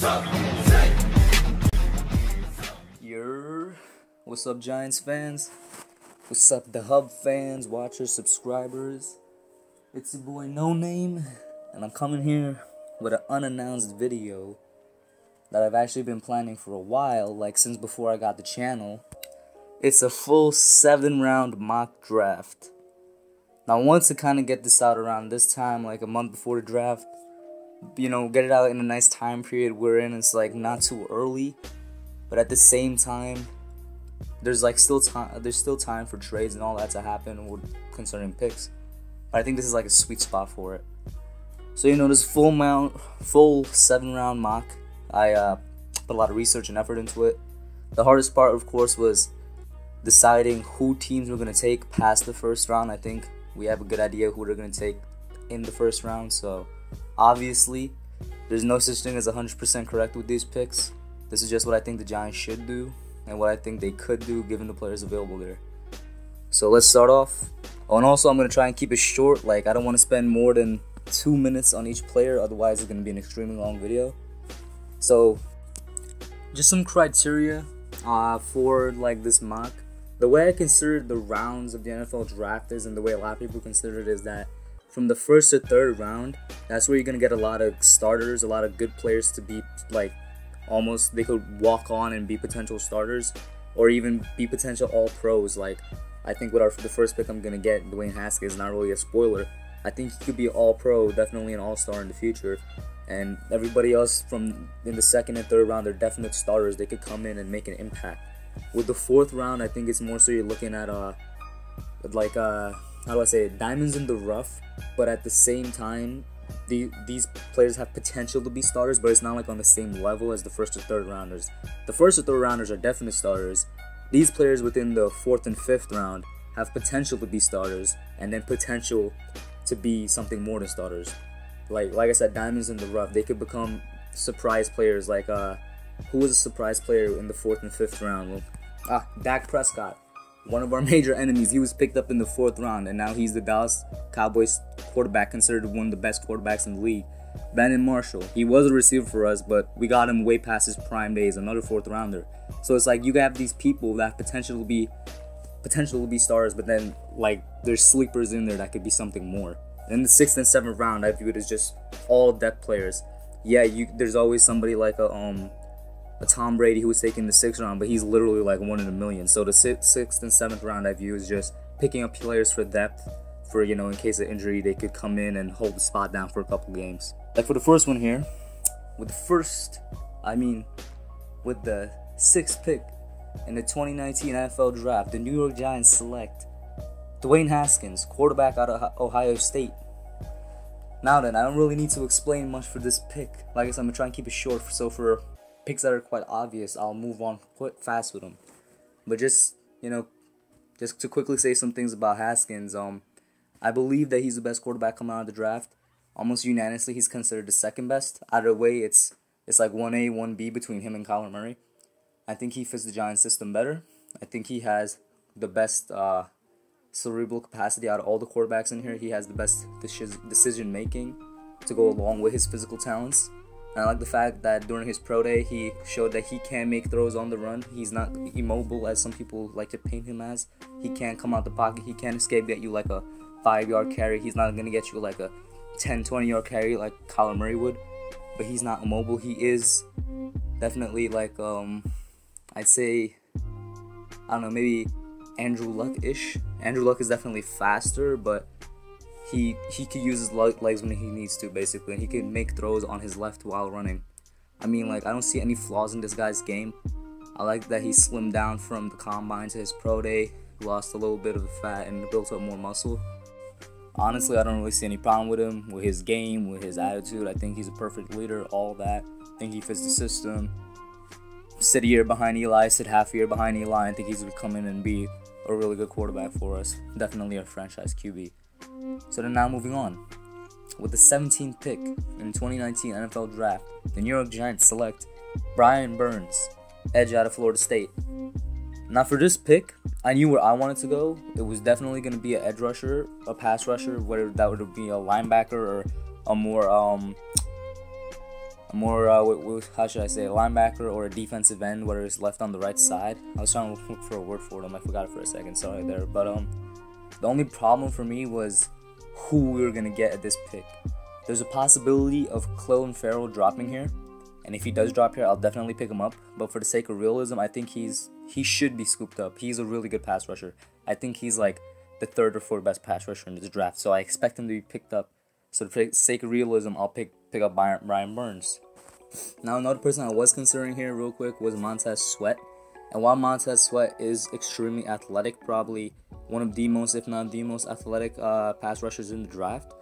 What's up, Giants fans? What's up, the Hub fans, watchers, subscribers? It's your boy Noname, and I'm coming here with an unannounced video that I've actually been planning for a while, like since before I got the channel. It's a full 7-round mock draft. Now, I wanted to kind of get this out around this time, like a month before the draft. You know, get it out in a nice time period we're in. It's like not too early, but at the same time, there's still time for trades and all that to happen concerning picks. But I think this is like a sweet spot for it. So, you know, this full 7-round mock, I put a lot of research and effort into it. The hardest part, of course, was deciding who teams we're going to take past the first round. I think we have a good idea who they're going to take in the first round. So, obviously, there's no such thing as 100% correct with these picks. This is just what I think the Giants should do and what I think they could do given the players available there. So let's start off. Oh, and also I'm going to try and keep it short. Like, I don't want to spend more than 2 minutes on each player, otherwise it's going to be an extremely long video. So, just some criteria for like this mock. The way I consider the rounds of the NFL draft is, and the way a lot of people consider it, is that from the first to third round, that's where you're going to get a lot of starters, a lot of good players to be like almost, they could walk on and be potential starters, or even be potential all-pros. Like, I think with the first pick I'm going to get, Dwayne Haskins, is not really a spoiler. I think he could be all-pro, definitely an all-star in the future. And everybody else from in the second and third round, they're definite starters. They could come in and make an impact. With the fourth round, I think it's more so you're looking at how do I say it, diamonds in the rough, but at the same time, these players have potential to be starters, but it's not like on the same level as the first or third rounders. The first or third rounders are definite starters. These players within the fourth and fifth round have potential to be starters, and then potential to be something more than starters. Like I said, diamonds in the rough. They could become surprise players. Like who was a surprise player in the fourth and fifth round? Well, Dak Prescott, one of our major enemies. He was picked up in the fourth round, and now he's the Dallas Cowboys quarterback, considered one of the best quarterbacks in the league. Brandon Marshall, he was a receiver for us, but we got him way past his prime days, another fourth rounder. So it's like you have these people that have potential to be stars, but then like there's sleepers in there that could be something more. And in the sixth and seventh round, I view it as just all depth players. Yeah, there's always somebody like a Tom Brady who was taken in the sixth round, but he's literally like 1 in a million. So the sixth and seventh round, I view, is just picking up players for depth, for, you know, in case of injury, they could come in and hold the spot down for a couple games. Like for the first one here, with the sixth pick in the 2019 NFL Draft, the New York Giants select Dwayne Haskins, quarterback out of Ohio State. Now then, I don't really need to explain much for this pick. Like I said, I'm going to try and keep it short, so for picks that are quite obvious, I'll move on quite fast with them. But just, you know, just to quickly say some things about Haskins, I believe that he's the best quarterback coming out of the draft. Almost unanimously, he's considered the second best. Either way, it's like 1A, 1B between him and Kyler Murray. I think he fits the Giants system better. I think he has the best cerebral capacity out of all the quarterbacks in here. He has the best decision making to go along with his physical talents. And I like the fact that during his pro day, he showed that he can make throws on the run. He's not immobile as some people like to paint him as. He can come out the pocket. He can escape, get you like a 5-yard carry. He's not going to get you like a 10, 20-yard carry like Kyler Murray would. But he's not immobile. He is definitely like, I'd say, I don't know, maybe Andrew Luck-ish. Andrew Luck is definitely faster, but he could use his legs when he needs to, basically, and he can make throws on his left while running. I mean, like, I don't see any flaws in this guy's game. I like that he slimmed down from the combine to his pro day, lost a little bit of fat, and built up more muscle. Honestly, I don't really see any problem with him, with his game, with his attitude. I think he's a perfect leader, all that. I think he fits the system. Sit a year behind Eli, sit half a year behind Eli. I think he's going to come in and be a really good quarterback for us. Definitely a franchise QB. So then now moving on. With the 17th pick in the 2019 NFL Draft, the New York Giants select Brian Burns, edge out of Florida State. Now for this pick, I knew where I wanted to go. It was definitely going to be an edge rusher, a pass rusher, whether that would be a linebacker or a more more, how should I say, a linebacker or a defensive end, whether it's left on the right side. I was trying to look for a word for them. I forgot it for a second. Sorry there. But the only problem for me was who we were gonna get at this pick. There's a possibility of Clelin Ferrell dropping here, and if he does drop here, I'll definitely pick him up. But for the sake of realism, I think he should be scooped up. He's a really good pass rusher. I think he's like the third or fourth best pass rusher in this draft, so I expect him to be picked up. So for the sake of realism, I'll pick up Brian Burns. Now another person I was considering here real quick was Montez Sweat. And while Montez Sweat is extremely athletic, probably one of the most, if not the most athletic pass rushers in the draft,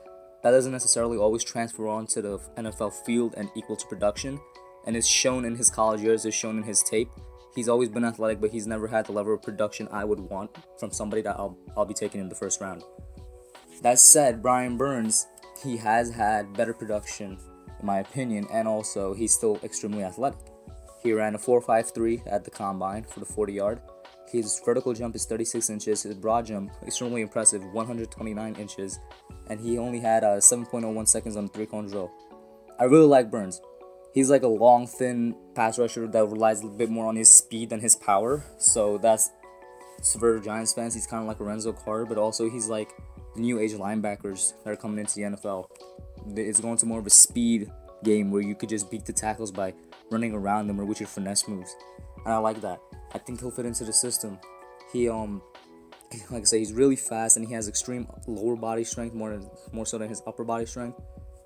that doesn't necessarily always transfer on to the NFL field and equal to production. And it's shown in his college years, it's shown in his tape. He's always been athletic, but he's never had the level of production I would want from somebody that I'll be taking in the first round. That said, Brian Burns, he has had better production, in my opinion, and also he's still extremely athletic. He ran a 4.53 at the combine for the 40-yard. His vertical jump is 36 inches. His broad jump, extremely impressive, 129 inches. And he only had 7.01 seconds on the three-cone drill. I really like Burns. He's like a long, thin pass rusher that relies a little bit more on his speed than his power. So that's, for Giants fans, he's kind of like a Lorenzo Carter, but also he's like the new age linebackers that are coming into the NFL. It's going to more of a speed game where you could just beat the tackles by running around them or with your finesse moves. And I like that. I think he'll fit into the system. He, like I say, he's really fast and he has extreme lower body strength, more so than his upper body strength.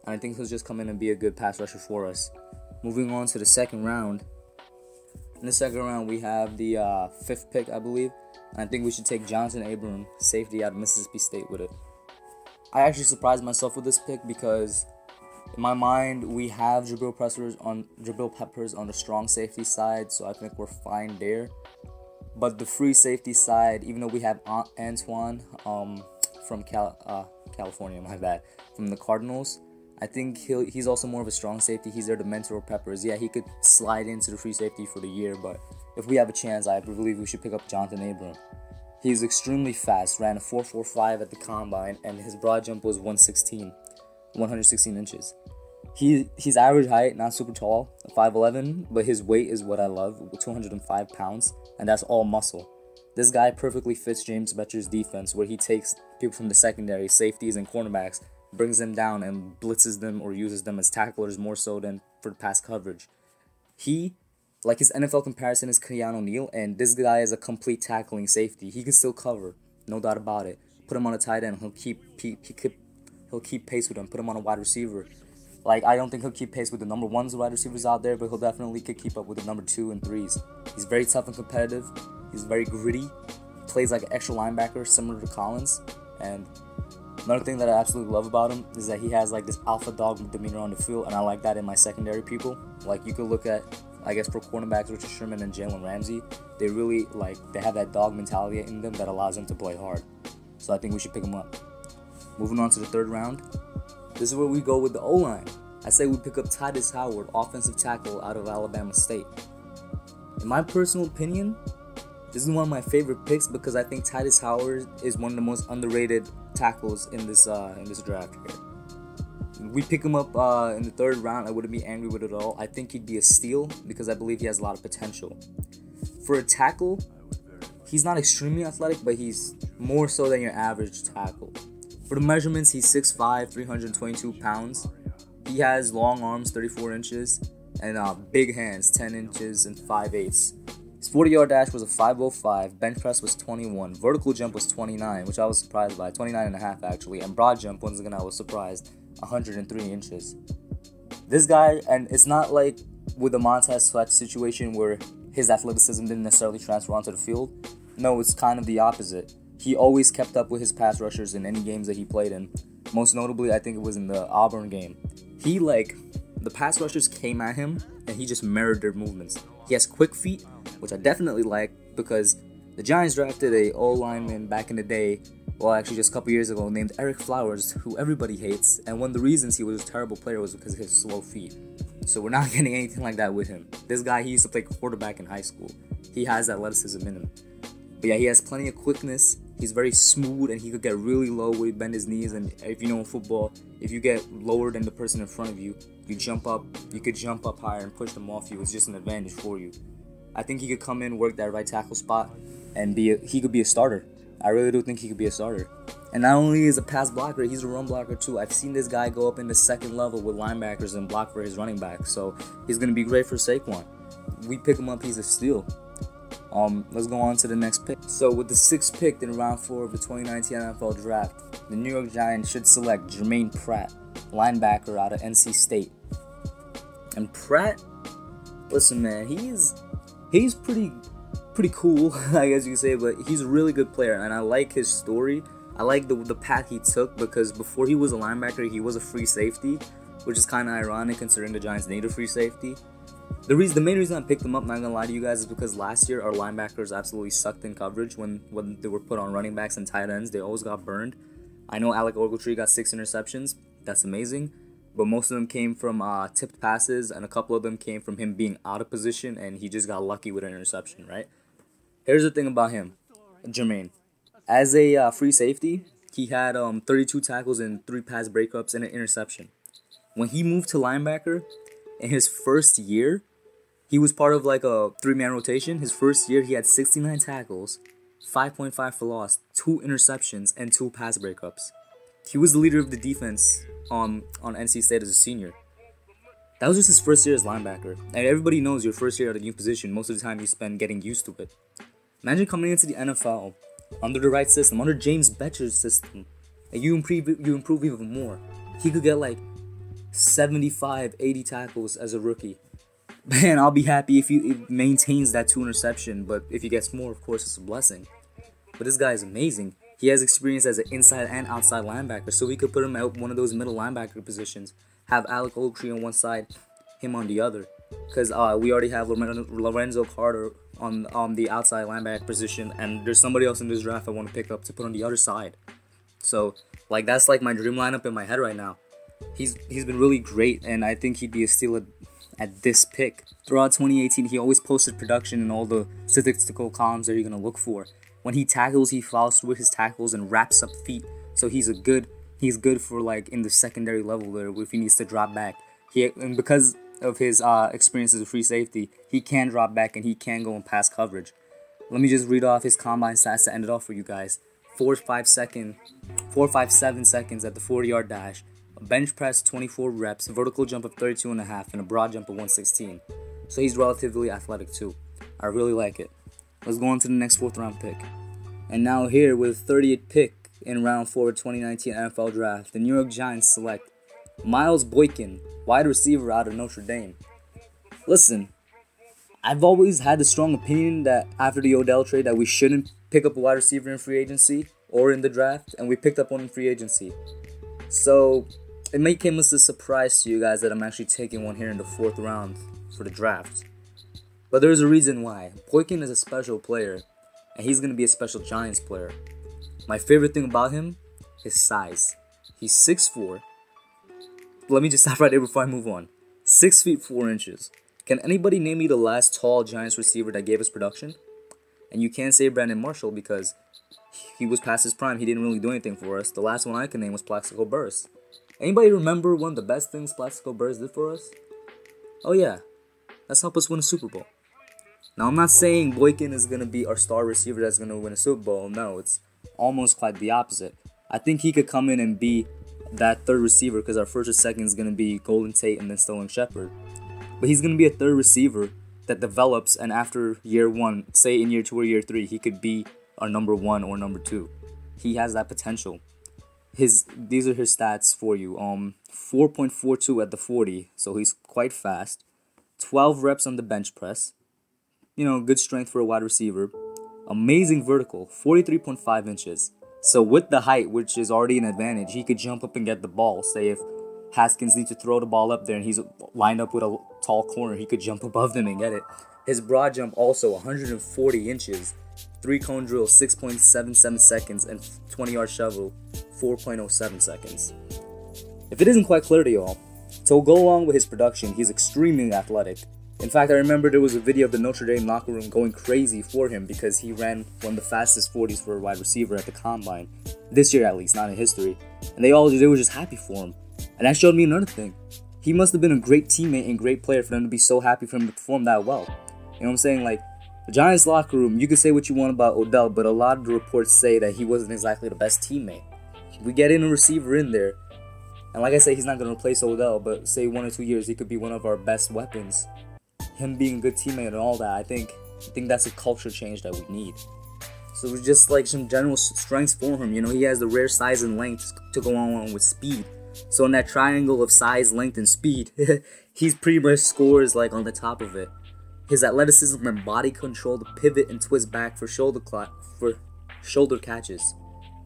And I think he'll just come in and be a good pass rusher for us. Moving on to the second round. In the second round, we have the 5th pick, I believe. And I think we should take Jonathan Abram, safety out of Mississippi State, with it. I actually surprised myself with this pick because in my mind, we have Jabril Peppers on the strong safety side, so I think we're fine there. But the free safety side, even though we have Antoine from California, my bad, from the Cardinals, I think he's also more of a strong safety. He's there to mentor Peppers. Yeah, he could slide into the free safety for the year, but if we have a chance, I believe we should pick up Jonathan Abram. He's extremely fast, ran a 4.45 at the combine, and his broad jump was 116 inches. He's average height, not super tall, 5'11", but his weight is what I love, 205 pounds, and that's all muscle. This guy perfectly fits James Bettcher's defense, where he takes people from the secondary, safeties, and cornerbacks, brings them down and blitzes them or uses them as tacklers more so than for pass coverage. He, like his NFL comparison, is Keanu Neal, and this guy is a complete tackling safety. He can still cover, no doubt about it. Put him on a tight end, he'll keep pace with him. Put him on a wide receiver. Like, I don't think he'll keep pace with the number 1s wide receivers out there, but he'll definitely keep up with the number 2 and 3s. He's very tough and competitive. He's very gritty. Plays like an extra linebacker, similar to Collins. And another thing that I absolutely love about him is that he has like this alpha dog demeanor on the field, and I like that in my secondary people. Like, you could look at, I guess, for cornerbacks, Richard Sherman and Jalen Ramsey, they really, they have that dog mentality in them that allows them to play hard. So I think we should pick them up. Moving on to the third round. This is where we go with the O-line. I say we pick up Titus Howard, offensive tackle out of Alabama State. In my personal opinion, this is one of my favorite picks because I think Titus Howard is one of the most underrated tackles in this draft here. We pick him up in the third round. I wouldn't be angry with it at all. I think he'd be a steal because I believe he has a lot of potential. For a tackle, he's not extremely athletic, but he's more so than your average tackle. For the measurements, he's 6'5", 322 pounds. He has long arms, 34 inches, and big hands, 10 inches and 5/8. His 40-yard dash was a 5.05, bench press was 21, vertical jump was 29, which I was surprised by, 29.5 actually, and broad jump, once again I was surprised, 103 inches. This guy, and it's not like with the Montez Sweat situation where his athleticism didn't necessarily transfer onto the field. No, it's kind of the opposite. He always kept up with his pass rushers in any games that he played in. Most notably, I think it was in the Auburn game. The pass rushers came at him, and he just mirrored their movements. He has quick feet, which I definitely like, because the Giants drafted a O-lineman back in the day, well, actually just a couple years ago, named Eric Flowers, who everybody hates, and one of the reasons he was a terrible player was because of his slow feet. So we're not getting anything like that with him. This guy, he used to play quarterback in high school. He has athleticism in him. But yeah, he has plenty of quickness, He's very smooth, and he could get really low where he bend his knees. And if you know in football, if you get lower than the person in front of you, you jump up. You could jump up higher and push them off you. It's just an advantage for you. I think he could come in, work that right tackle spot, and he could be a starter. I really do think he could be a starter. And not only is a pass blocker, he's a run blocker too. I've seen this guy go up in the second level with linebackers and block for his running back. So he's gonna be great for Saquon. We pick him up, he's a steal. Let's go on to the next pick. So with the 6th pick in round 4 of the 2019 NFL Draft, the New York Giants should select Jermaine Pratt, linebacker out of NC State. And Pratt, listen man, he's pretty cool, I guess you could say, but he's a really good player, and I like his story. I like the path he took, because before he was a linebacker, he was a free safety, which is kind of ironic considering the Giants need a free safety. The main reason I picked him up, not gonna lie to you guys, is because last year our linebackers absolutely sucked in coverage when they were put on running backs and tight ends. They always got burned. I know Alec Ogletree got 6 interceptions. That's amazing. But most of them came from tipped passes, and a couple of them came from him being out of position, and he just got lucky with an interception, right? Here's the thing about him, Jermaine. As a free safety, he had 32 tackles and 3 pass breakups and an interception. When he moved to linebacker, in his first year, he was part of like a 3-man rotation. His first year, he had 69 tackles, 5.5 for loss, 2 interceptions, and 2 pass breakups. He was the leader of the defense on NC State as a senior. That was just his first year as linebacker. And everybody knows your first year at a new position, most of the time you spend getting used to it. Imagine coming into the NFL under the right system, under James Betcher's system, and you improve even more. He could get like 75, 80 tackles as a rookie. Man, I'll be happy if he maintains that 2 interception, but if he gets more, of course, it's a blessing. But this guy is amazing. He has experience as an inside and outside linebacker, so we could put him at one of those middle linebacker positions, have Alec Ogletree on one side, him on the other. Because we already have Lorenzo Carter on the outside linebacker position, and there's somebody else in this draft I want to pick up to put on the other side. So, like, that's like my dream lineup in my head right now. He's been really great, and I think he'd be a steal at this pick. Throughout 2018, he always posted production in all the statistical columns that you're going to look for. When he tackles, he follows through with his tackles and wraps up feet. So he's good for like in the secondary level there if he needs to drop back. And because of his experience as a free safety, he can drop back and he can go and pass coverage. Let me just read off his combine stats to end it off for you guys. 4.57 seconds at the 40-yard dash. A bench press 24 reps, a vertical jump of 32.5, and a broad jump of 116. So he's relatively athletic too. I really like it. Let's go on to the next 4th round pick. And now here with the 30th pick in round 4 of 2019 NFL Draft, the New York Giants select Miles Boykin, wide receiver out of Notre Dame. Listen, I've always had the strong opinion that after the Odell trade that we shouldn't pick up a wide receiver in free agency or in the draft, and we picked up one in free agency. So it may come as a surprise to you guys that I'm actually taking one here in the 4th round for the draft. But there's a reason why. Boykin is a special player, and he's going to be a special Giants player. My favorite thing about him is size. He's 6'4". Let me just stop right there before I move on. 6 feet 4 inches. Can anybody name me the last tall Giants receiver that gave us production? And you can't say Brandon Marshall because he was past his prime. He didn't really do anything for us. The last one I can name was Plaxico Burress. Anybody remember one of the best things Plaxico Burress did for us? Oh yeah, let's help us win a Super Bowl. Now I'm not saying Boykin is going to be our star receiver that's going to win a Super Bowl. No, it's almost quite the opposite. I think he could come in and be that 3rd receiver because our 1st or 2nd is going to be Golden Tate and then Sterling Shepard. But he's going to be a 3rd receiver that develops, and after year 1, say in year 2 or year 3, he could be our number 1 or number 2. He has that potential. These are his stats for you. 4.42 at the 40, so he's quite fast. 12 reps on the bench press. You know, good strength for a wide receiver. Amazing vertical, 43.5 inches. So with the height, which is already an advantage, he could jump up and get the ball. Say if Haskins needs to throw the ball up there and he's lined up with a tall corner, he could jump above them and get it. His broad jump also 140 inches, 3-cone drill 6.77 seconds, and 20-yard shovel 4.07 seconds. If it isn't quite clear to y'all, to go along with his production, he's extremely athletic. In fact, I remember there was a video of the Notre Dame locker room going crazy for him because he ran one of the fastest 40s for a wide receiver at the combine. This year at least, not in history. And they were just happy for him. And that showed me another thing. He must have been a great teammate and great player for them to be so happy for him to perform that well. You know what I'm saying? Like, the Giants locker room, you can say what you want about Odell, but a lot of the reports say that he wasn't exactly the best teammate. We get in a receiver in there, and like I say, he's not going to replace Odell, but say 1 or 2 years, he could be one of our best weapons. Him being a good teammate and all that, I think that's a culture change that we need. So it's just like some general strengths for him. You know, he has the rare size and length to go on with speed. So in that triangle of size, length, and speed, he's pretty much scores like on the top of it. His athleticism and body control to pivot and twist back for shoulder catches.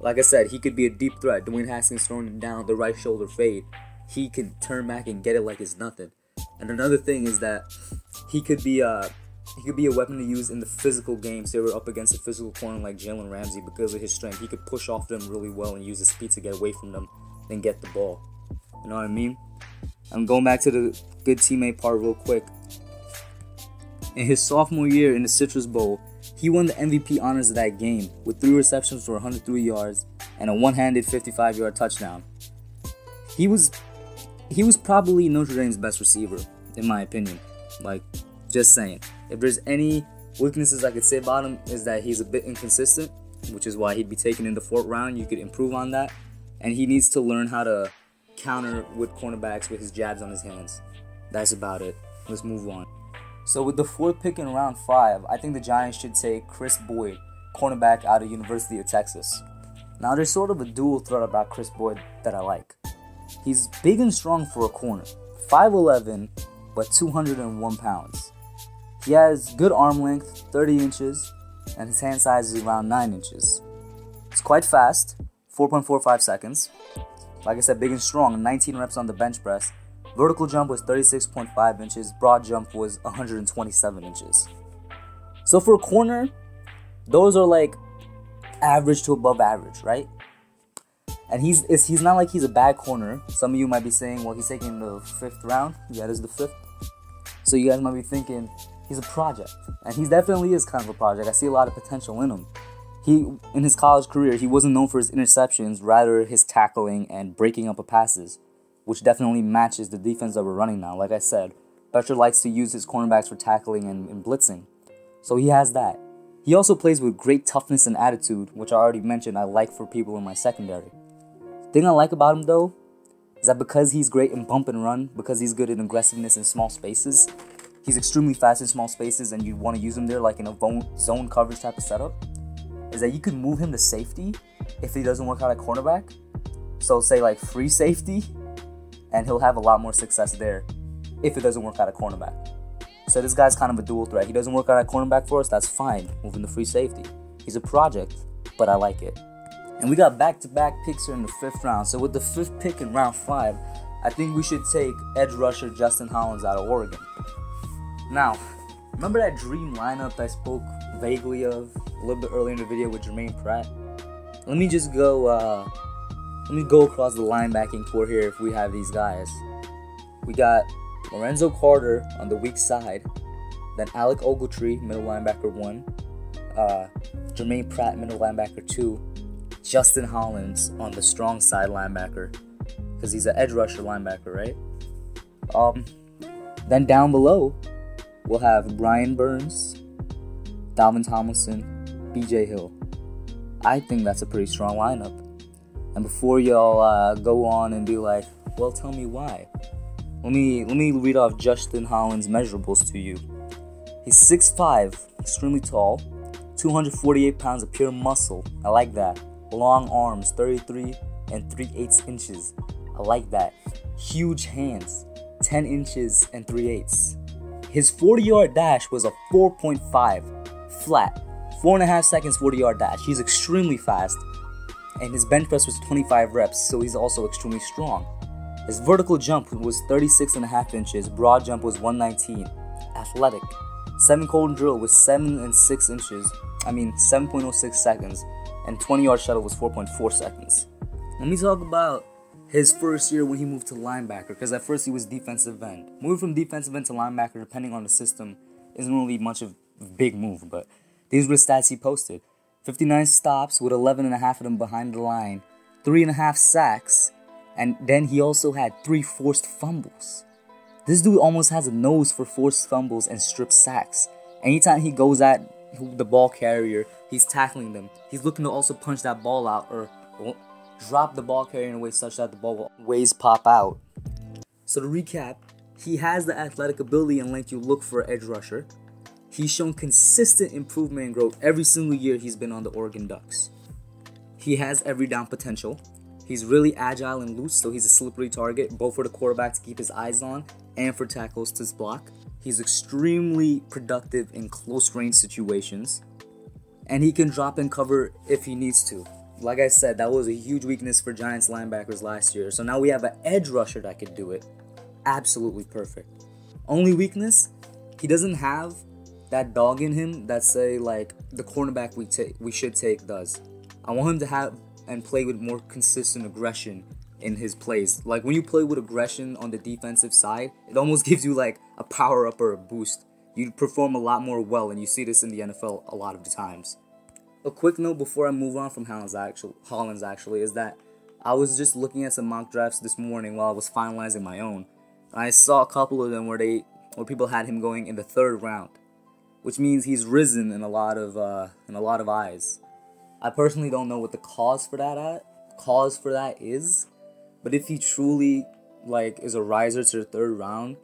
Like I said, he could be a deep threat. Dwayne Haskins throwing him down the right shoulder fade. He can turn back and get it like it's nothing. And another thing is that he could be a weapon to use in the physical games. They were up against a physical corner like Jalen Ramsey because of his strength. He could push off them really well and use his speed to get away from them, then get the ball. You know what I mean? I'm going back to the good teammate part real quick. In his sophomore year in the Citrus Bowl, he won the MVP honors of that game with 3 receptions for 103 yards and a one-handed 55-yard touchdown. He was probably Notre Dame's best receiver, in my opinion. Like, just saying. If there's any weaknesses I could say about him, is that he's a bit inconsistent, which is why he'd be taken in the 4th round. You could improve on that. And he needs to learn how to counter with cornerbacks with his jabs on his hands. That's about it. Let's move on. So with the 4th pick in round 5, I think the Giants should take Chris Boyd, cornerback out of University of Texas. Now there's sort of a dual threat about Chris Boyd that I like. He's big and strong for a corner, 5'11", but 201 pounds. He has good arm length, 30 inches, and his hand size is around 9 inches. He's quite fast, 4.45 seconds. Like I said, big and strong, 19 reps on the bench press. Vertical jump was 36.5 inches, broad jump was 127 inches. So for a corner, those are like average to above average, right? And he's not like he's a bad corner. Some of you might be saying, well, he's taking the 5th round. Yeah, this is the 5th. So you guys might be thinking, he's a project. And he definitely is kind of a project. I see a lot of potential in him. In his college career, he wasn't known for his interceptions, rather his tackling and breaking up of passes, which definitely matches the defense that we're running now. Like I said, Beckman likes to use his cornerbacks for tackling and blitzing. So he has that. He also plays with great toughness and attitude, which I already mentioned I like for people in my secondary. The thing I like about him, though, is that because he's great in bump and run, because he's good in aggressiveness in small spaces, he's extremely fast in small spaces and you want to use him there like in a zone coverage type of setup, is that you can move him to safety if he doesn't work out at cornerback. So say like free safety, and he'll have a lot more success there if it doesn't work out at cornerback. So this guy's kind of a dual threat. He doesn't work out at cornerback for us, that's fine. Move him to free safety. He's a project, but I like it. And we got back-to-back picks here in the 5th round. So with the 5th pick in round 5, I think we should take edge rusher Justin Hollins out of Oregon. Now, remember that dream lineup I spoke vaguely of a little bit earlier in the video with Jermaine Pratt? Let me just go across the linebacking core here if we have these guys. We got Lorenzo Carter on the weak side, then Alec Ogletree, middle linebacker 1, Jermaine Pratt, middle linebacker 2, Justin Hollins on the strong side linebacker, because he's an edge rusher linebacker, right? Then down below, we'll have Brian Burns, Dalvin Tomlinson, BJ Hill. I think that's a pretty strong lineup. And before y'all go on and be like, well, tell me why, let me read off Justin Hollins' measurables to you. He's 6'5", extremely tall, 248 pounds of pure muscle. I like that. Long arms, 33 and 3/8 inches. I like that. Huge hands, 10 inches and 3/8. His 40-yard dash was a 4.5 flat. 4.5 seconds 40-yard dash. He's extremely fast. And his bench press was 25 reps, so he's also extremely strong. His vertical jump was 36.5 inches. Broad jump was 119. Athletic. 7-cone drill was 7.06 seconds. And 20-yard shuttle was 4.4 seconds. Let me talk about his first year when he moved to linebacker, because at first he was defensive end. Moving from defensive end to linebacker, depending on the system, isn't really much of a big move, but these were the stats he posted. 59 stops, with 11.5 of them behind the line, 3.5 sacks, and then he also had 3 forced fumbles. This dude almost has a nose for forced fumbles and strip sacks. Anytime he goes at the ball carrier, he's tackling them. He's looking to also punch that ball out or drop the ball carrier in a way such that the ball will always pop out. So to recap, he has the athletic ability and length you look for an edge rusher. He's shown consistent improvement and growth every single year he's been on the Oregon Ducks. He has every down potential. He's really agile and loose, so he's a slippery target, both for the quarterback to keep his eyes on and for tackles to block. He's extremely productive in close range situations, and he can drop and cover if he needs to. Like I said, that was a huge weakness for Giants linebackers last year, so now we have an edge rusher that could do it. Absolutely perfect. Only weakness, he doesn't have that dog in him that, say, like the cornerback we should take does. I want him to have and play with more consistent aggression in his plays. Like when you play with aggression on the defensive side, it almost gives you like a power up or a boost. You perform a lot more well, and you see this in the NFL a lot of the times. A quick note before I move on from Hollins actually is that I was just looking at some mock drafts this morning while I was finalizing my own. And I saw a couple of them where people had him going in the 3rd round, which means he's risen in a lot of eyes. I personally don't know what the cause for that is, but if he truly is a riser to the 3rd round,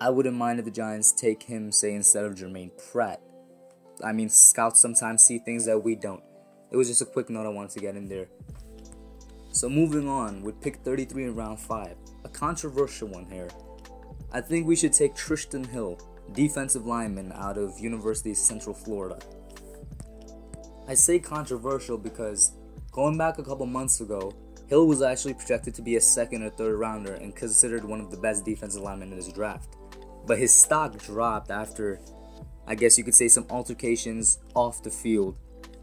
I wouldn't mind if the Giants take him, say, instead of Jermaine Pratt. I mean, scouts sometimes see things that we don't. It was just a quick note I wanted to get in there. So moving on, with pick 33 in round 5, a controversial one here. I think we should take Tristan Hill, defensive lineman out of University of Central Florida. I say controversial because going back a couple months ago, Hill was actually projected to be a 2nd or 3rd rounder and considered one of the best defensive linemen in this draft. But his stock dropped after, I guess you could say, some altercations off the field,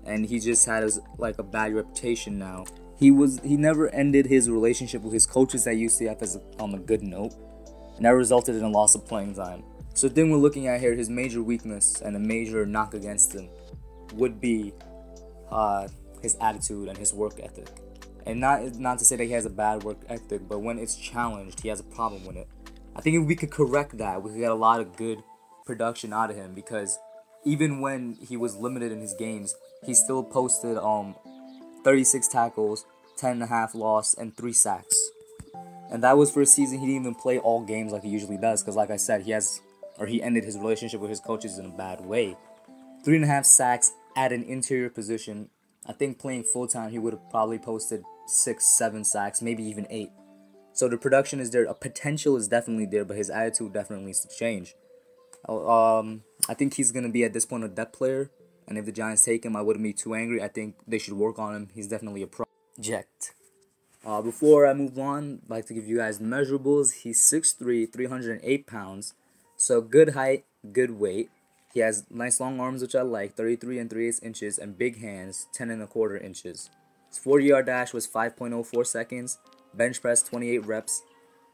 and he just had a bad reputation now. He never ended his relationship with his coaches at UCF on a good note, and that resulted in a loss of playing time. So the thing we're looking at here, his major weakness and a major knock against him would be his attitude and his work ethic. And not to say that he has a bad work ethic, but when it's challenged, he has a problem with it. I think if we could correct that, we could get a lot of good production out of him, because even when he was limited in his games, he still posted 36 tackles, 10.5 loss, and 3 sacks. And that was for a season he didn't even play all games like he usually does, because like I said, he ended his relationship with his coaches in a bad way. 3.5 sacks at an interior position. I think playing full-time, he would have probably posted 6, 7 sacks, maybe even 8. So the production is there. A potential is definitely there, but his attitude definitely needs to change. I think he's going to be, at this point, a depth player. And if the Giants take him, I wouldn't be too angry. I think they should work on him. He's definitely a project. Before I move on, I'd like to give you guys the measurables. He's 6'3", 308 pounds. So good height, good weight. He has nice long arms, which I like, 33 3/8 inches, and big hands, 10 1/4 inches. His 40-yard dash was 5.04 seconds. Bench press, 28 reps.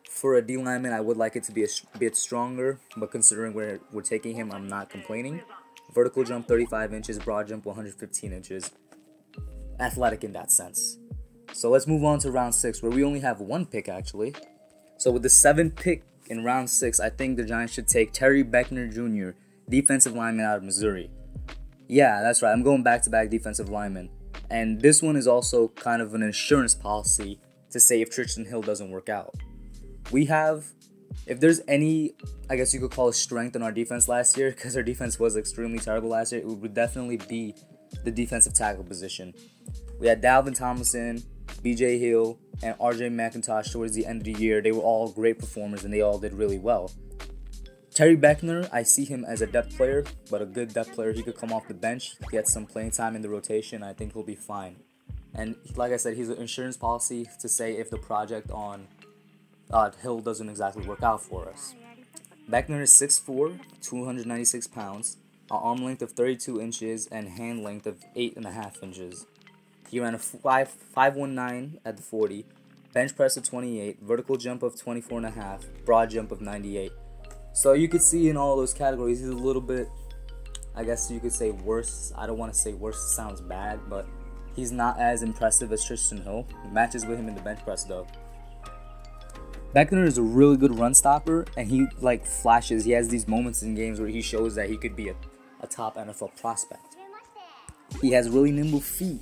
For a D lineman, I would like it to be a bit stronger, but considering where we're taking him, I'm not complaining. Vertical jump, 35 inches. Broad jump, 115 inches. Athletic in that sense. So let's move on to round 6, where we only have 1 pick, actually. So with the 7th pick in round 6, I think the Giants should take Terry Beckman Jr., defensive lineman out of Missouri. Yeah, that's right. I'm going back-to-back defensive linemen. And this one is also kind of an insurance policy to say if Tristan Hill doesn't work out. We have, if there's any, I guess you could call it strength in our defense last year, because our defense was extremely terrible last year, it would definitely be the defensive tackle position. We had Dalvin Tomlinson, BJ Hill, and RJ McIntosh towards the end of the year. They were all great performers, and they all did really well. Terry Beckner, I see him as a depth player, but a good depth player. He could come off the bench, get some playing time in the rotation. I think he'll be fine. And like I said, he's an insurance policy to say if the project on Hill doesn't exactly work out for us. Beckner is 6'4", 296 pounds, an arm length of 32 inches, and hand length of 8.5 inches. He ran a 5.19 at the 40, bench press of 28, vertical jump of 24.5, broad jump of 98. So you could see in all those categories, he's a little bit, I guess you could say worse. I don't want to say worse, it sounds bad, but he's not as impressive as Tristan Hill. He matches with him in the bench press though. Beckman is a really good run stopper, and he like flashes. He has these moments in games where he shows that he could be a top NFL prospect. He has really nimble feet.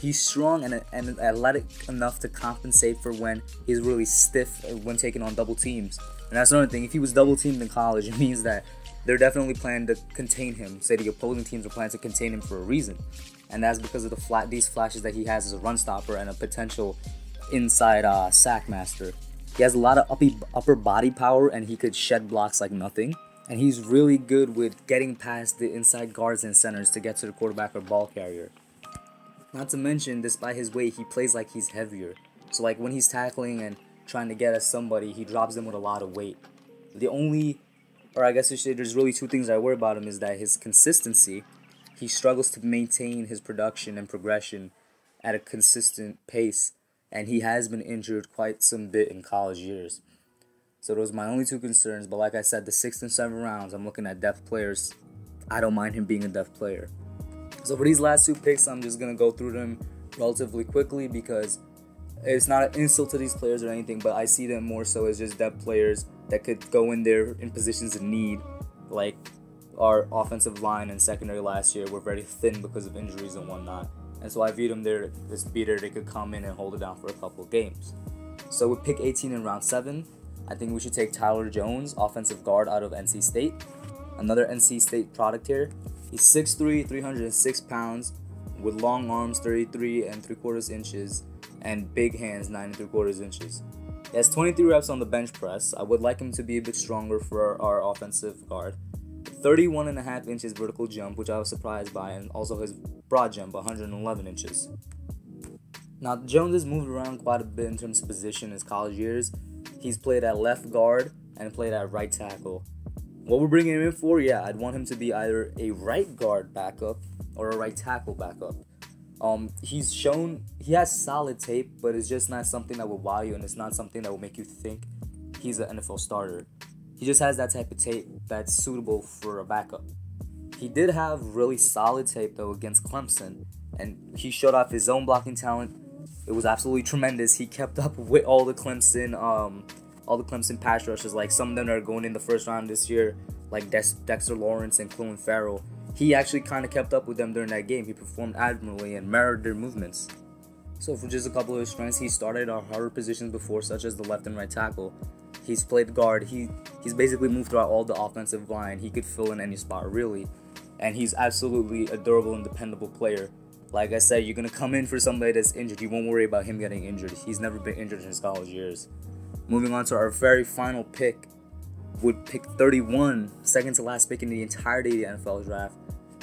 He's strong and athletic enough to compensate for when he's really stiff when taking on double teams. And that's another thing. If he was double teamed in college, it means that they're definitely planning to contain him. Say the opposing teams are planning to contain him for a reason. And that's because of these flashes that he has as a run stopper and a potential inside sack master. He has a lot of upper body power, and he could shed blocks like nothing. And he's really good with getting past the inside guards and centers to get to the quarterback or ball carrier. Not to mention, despite his weight, he plays like he's heavier. So like when he's tackling and trying to get at somebody, he drops them with a lot of weight. The only, or I guess I should say, there's really two things I worry about him, is that his consistency. He struggles to maintain his production and progression at a consistent pace. And he has been injured quite some bit in college years. So those are my only two concerns. But like I said, the 6th and 7th rounds, I'm looking at depth players. I don't mind him being a depth player. So for these last two picks, I'm just going to go through them relatively quickly because it's not an insult to these players or anything, but I see them more so as just depth players that could go in there in positions of need. Like our offensive line and secondary last year were very thin because of injuries and whatnot. And so I viewed them there as beater. They could come in and hold it down for a couple of games. So with pick 18 in round 7, I think we should take Tyler Jones, offensive guard out of NC State. Another NC State product here. He's 6'3", 306 pounds, with long arms, 33 3/4 inches, and big hands, 9 3/4 inches. He has 23 reps on the bench press. I would like him to be a bit stronger for our offensive guard. 31.5 inches vertical jump, which I was surprised by, and also his broad jump, 111 inches. Now, Jones has moved around quite a bit in terms of position in his college years. He's played at left guard and played at right tackle. What we're bringing him in for, yeah, I'd want him to be either a right guard backup or a right tackle backup. He's shown he has solid tape, but it's just not something that will wow you, and it's not something that will make you think he's an NFL starter. He just has that type of tape that's suitable for a backup. He did have really solid tape though against Clemson, and he showed off his own blocking talent. It was absolutely tremendous. He kept up with all the Clemson pass rushers. Like some of them that are going in the first round this year, like Dexter Lawrence and Clelin Ferrell. He actually kind of kept up with them during that game. He performed admirably and mirrored their movements. So for just a couple of his strengths, he started our harder positions before, such as the left and right tackle. He's played guard. He's basically moved throughout all the offensive line. He could fill in any spot, really. And he's absolutely a durable and dependable player. Like I said, you're going to come in for somebody that's injured. You won't worry about him getting injured. He's never been injured in his college years. Moving on to our very final pick. With pick 31, second to last pick in the entirety of the NFL draft,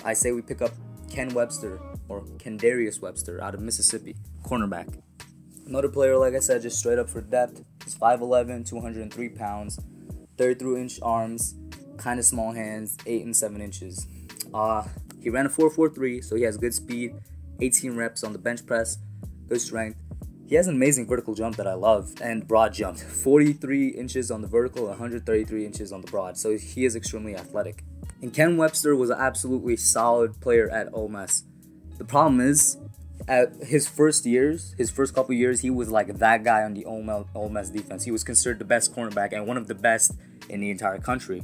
I say we pick up Ken Webster, or Kendarius Webster, out of Mississippi, cornerback. Another player, like I said, just straight up for depth. He's 5'11", 203 pounds, 33-inch arms, kind of small hands, 8 and 7 inches. He ran a 4.43, so he has good speed, 18 reps on the bench press, good strength. He has an amazing vertical jump that I love, and broad jump, 43 inches on the vertical, 133 inches on the broad, so he is extremely athletic. And Ken Webster was an absolutely solid player at Ole Miss. The problem is, at his first couple years, he was like that guy on the Ole Miss defense. He was considered the best cornerback and one of the best in the entire country.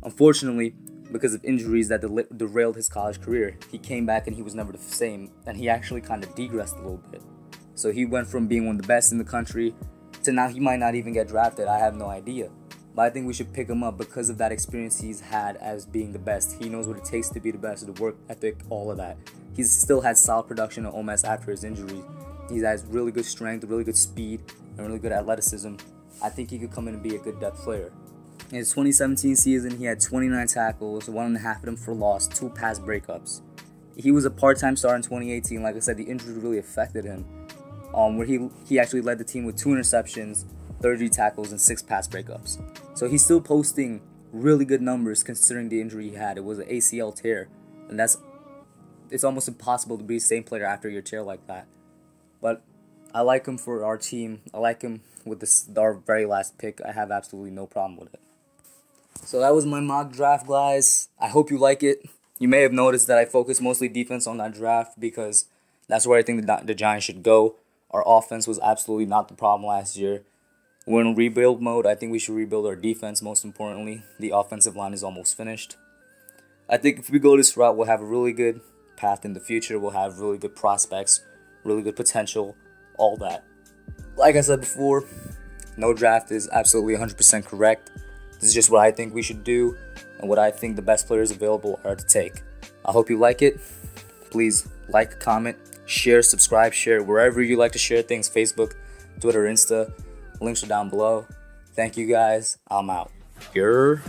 Unfortunately, because of injuries that derailed his college career, he came back and he was never the same, and he actually kind of degressed a little bit. So he went from being one of the best in the country to now he might not even get drafted. I have no idea. But I think we should pick him up because of that experience he's had as being the best. He knows what it takes to be the best, the work ethic, all of that. He's still had solid production at Ole Miss after his injury. He has really good strength, really good speed, and really good athleticism. I think he could come in and be a good depth player. In his 2017 season, he had 29 tackles, 1.5 of them for loss, 2 pass breakups. He was a part-time star in 2018. Like I said, the injury really affected him, where he actually led the team with 2 interceptions, 30 tackles, and 6 pass breakups. So he's still posting really good numbers considering the injury he had. It was an ACL tear, and it's almost impossible to be the same player after your tear like that. But I like him for our team. I like him with our very last pick. I have absolutely no problem with it. So that was my mock draft, guys. I hope you like it. You may have noticed that I focused mostly defense on that draft because that's where I think the Giants should go. Our offense was absolutely not the problem last year. We're in rebuild mode. I think we should rebuild our defense most importantly. The offensive line is almost finished. I think if we go this route, we'll have a really good path in the future. We'll have really good prospects, really good potential, all that. Like I said before, no draft is absolutely 100% correct. This is just what I think we should do and what I think the best players available are to take. I hope you like it. Please like, comment, share, subscribe, share wherever you like to share things. Facebook, Twitter, Insta. Links are down below. Thank you guys. I'm out. Here.